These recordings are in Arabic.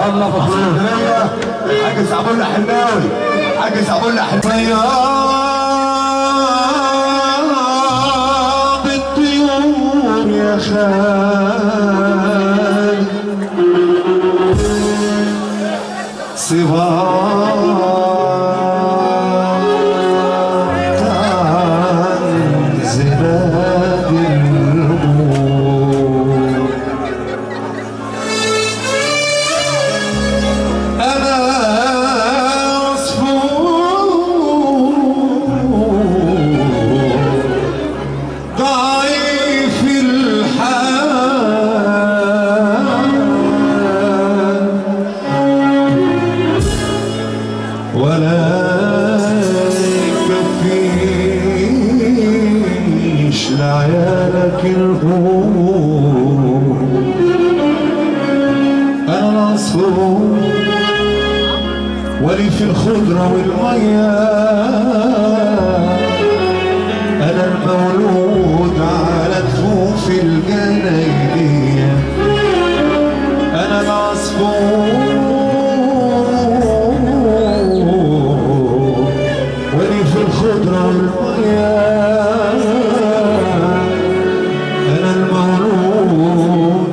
الله اسكندريه الحاج صعبولة حناوي الحاج صعبولة حناوي بالطيور يا خال صباح ولا يكفيش لعيالك الهموم انا العصفور ولي في الخضرة والمية انا المولود على كفوف الجنايدية انا العصفور الخضرة والمية أنا المولود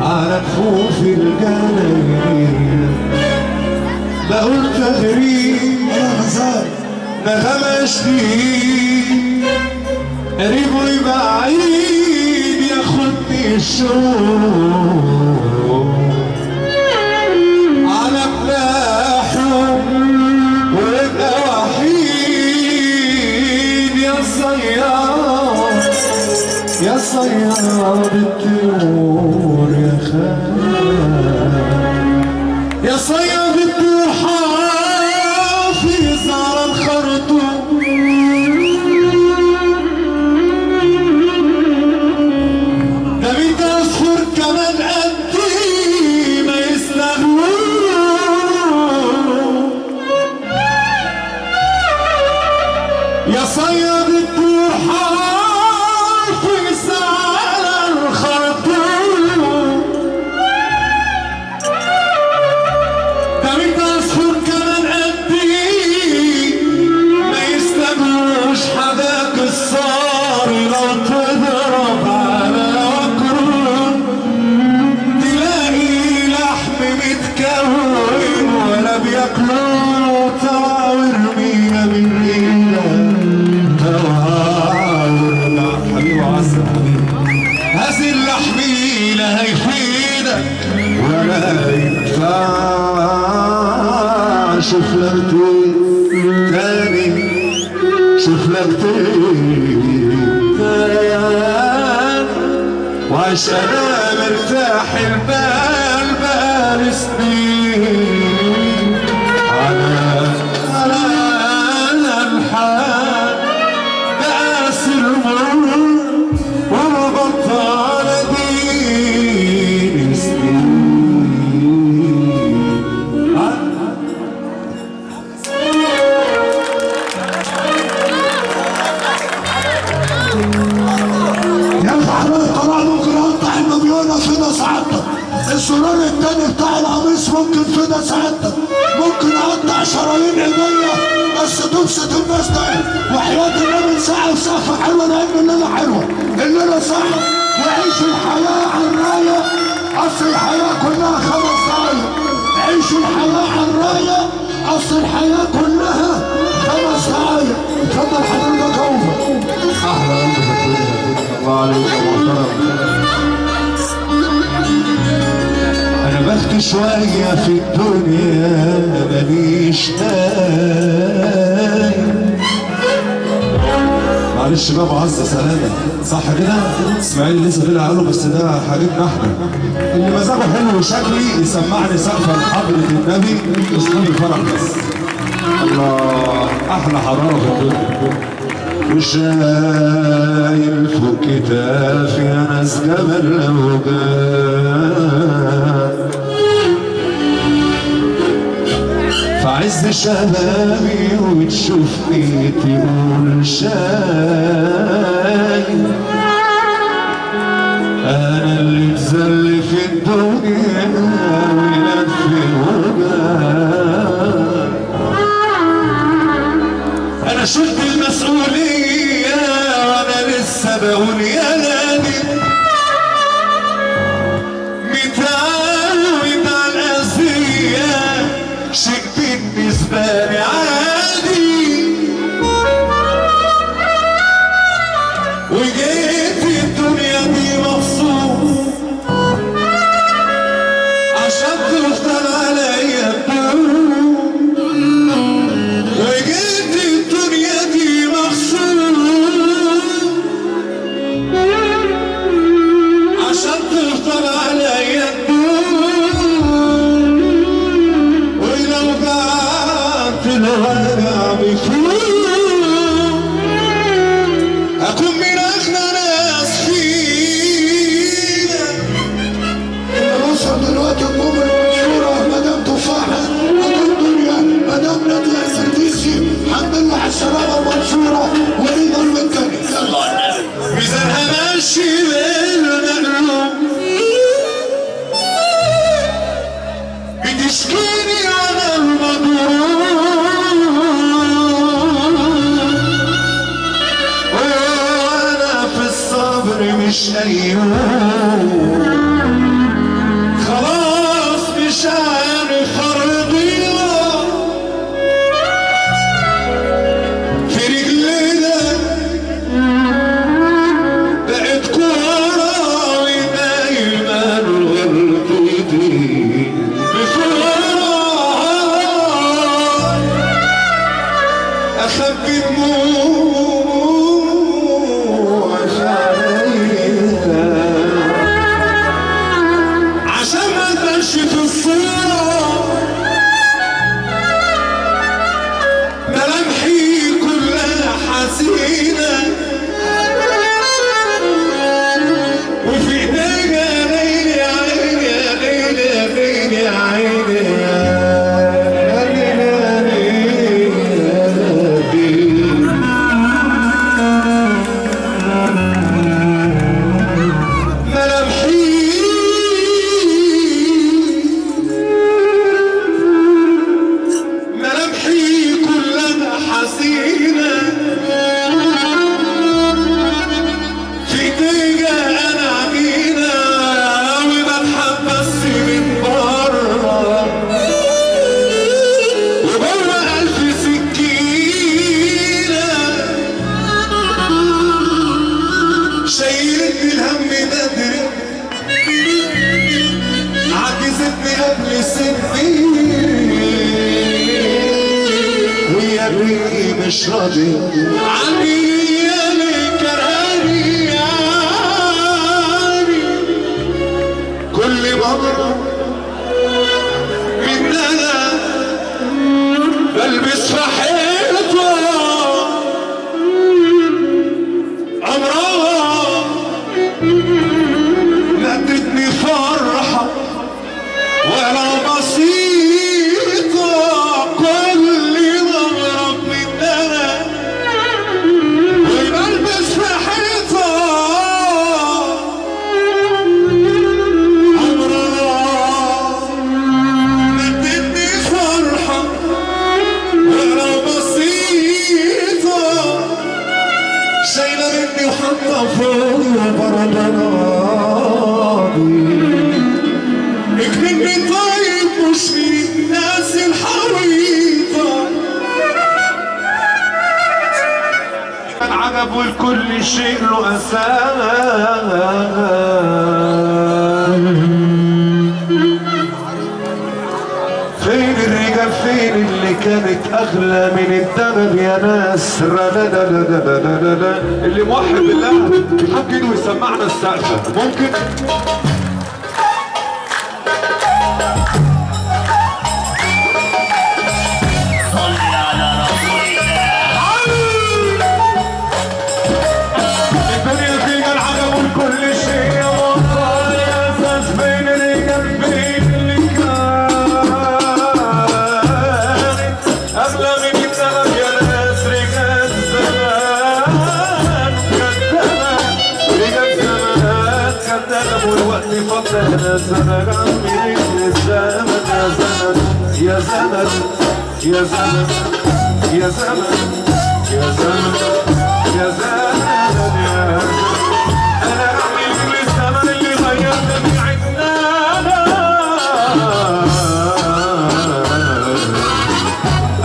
على كفوف الجناير بقول تغريب نغمة جديد قريب وبعيد ياخدني الشوق على جناحه ويبقى يا صياد الطيور يا خال يا صياد الطيور حافظ على الخرطوم ده بيت اصفر كمان قدي ما يستغلوه يا صياد الطيور حافظ على الخرطوم ده بيت اصفر كمان قدي ما يستنوش حداك الصاري لو تضرب على وكرون تلاقي لحم متكون ولا بياكلوه تعاور مية من رينا هذه اللحميلة هيفيدك ولا ينفع شوف لك تاني شوف لك تاني وعشان مرتاح البال بقالي سنين على الحال بقاس المر وبطل دين سنين ينفع القناة ممكن اقطع المليونة فينا سعادتك الزرار التاني بتاع القميص ممكن فينا سعادتك ممكن اقطع شرايين ايديا بس تبسط الناس ده وحياة النبي ساعة وسقفة حلوة لأن الليلة حلوة الليلة صح وعيش الحياة على الراية أصل الحياة كلها 5 دقايق عيش الحياة على الراية أصل الحياة كلها 5 دقايق اتفضل حضرتك أوفر أحلى قلبك الله عليك يا محترم أنا بخت شوية في الدنيا ماليش نايم معلش بقى معز سلامة صح كده؟ اسماعيل لسه طلع قاله بس ده حبيبنا احنا اللي مزاجه حلو وشكلي يسمعني سقفة لحضرة النبي اسلام الفرح بس الله احلى حضارة في الدنيا وشايل فوق كتافي يا ناس جبل الأوجان عز شبابي وتشوفني تقول شايف انا اللي اتذل في الدنيا ولف عشان تفضل عليا وجيت الدنيا دي مخصوص عشان تفضل عليا ولو بعت الهنا بفلوس اكون من اغنى ناس فينا. وصل دلوقتي الجمل المنشوره مدام تفاحه مدام دنيا مدام ناديه الفرديسي الحمد لله على السلامه المنشوره وليد المكاني. يلا ميزانها ماشي بالمقلوب بتشكيني على المضروب وانا في الصبر مش ايوب خلاص مش عارف ارضيها في رجلينا بقت كورة ودايما غلطتي أخبي دموع عليها عشان ما تبانش في الصورة ملامحي كلها حزينة وفي ايديا عيني يا عيني يا عيني يا عيني يا عيني شايلتني الهم بدري عجزتني قبل سني ويا ريتني مش راضي عني يا اللي كرهاني يعني كل مرة مننا بلبس في حيطة عمرها ادتني فرحة ولا بسيطة كل مغرب مننا وبلبس في حيطة عمرها ادتني فرحة ولا بسيطة شايلة مني وحاطة فوق وبردانة اكرمني طيب مش من الناس الحويطة العجب والكل شيء له أساس فين الرجال فين اللي كانت أغلى من الذهب يا ناس اللي موحد بالله يحب ايده ويسمعنا السقفة ممكن يا زمن يا زمن يا زمن يا زمن يا زمن يا زمن انا رحمي من الزمن اللي غيرنا من عدنا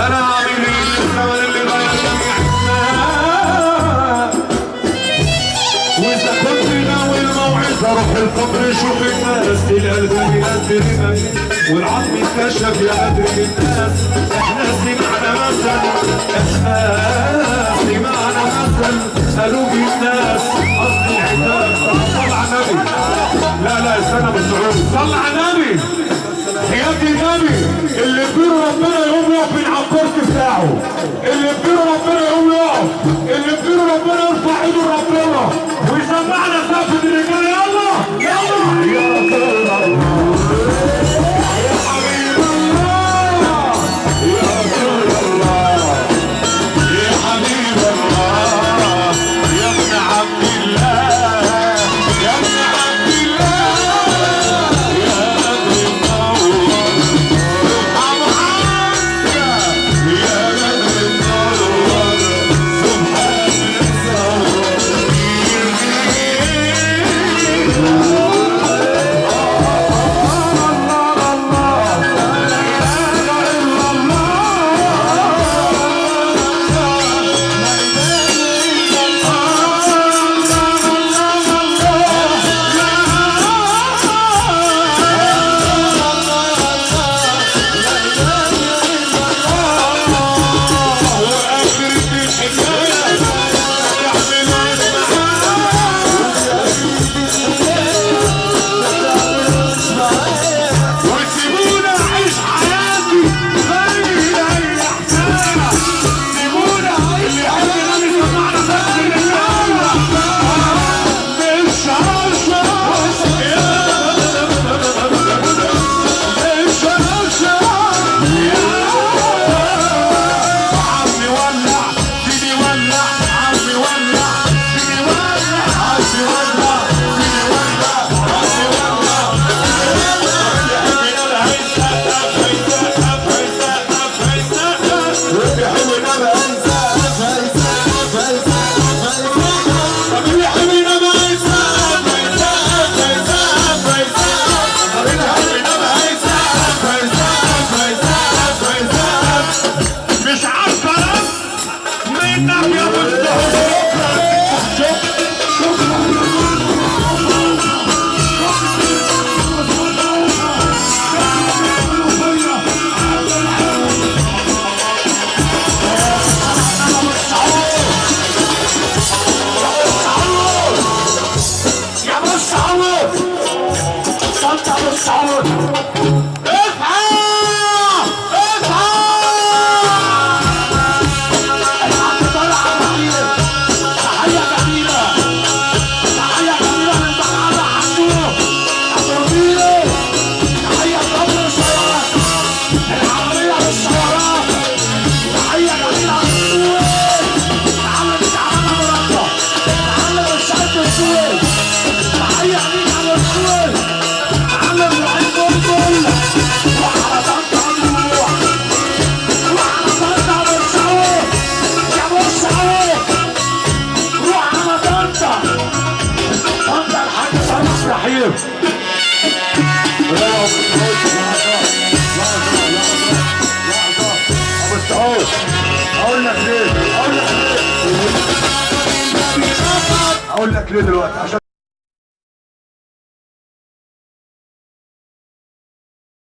انا عامل من الزمن اللي غيرنا من عدنا واذا كنت ناوي الموعظه روح القبر شوف الناس تلقى البني رمم والعظم اتكشف يا بدر الناس. احنا سمعنا مثل، احنا سمعنا مثل قالوا الناس اصل العتاب. صل على النبي. لا استنى بالسعود، صل على النبي. حياة النبي اللي يطير ربنا يقوم يقف من على الكرسي بتاعه، اللي يطير ربنا يقوم يقف، اللي يطير ربنا يرفع ايده لربنا ويسمعنا سقف الرجاله. يلا يلا يا رسول الله، يا حبيب الله، يا رسول الله، يا حبيب الله، يا ابن عبد الله، يا ابن عبد الله، يا بدر منور ارحم عنك، يا بدر منور سبحان اقول لك ليه دلوقتي عشان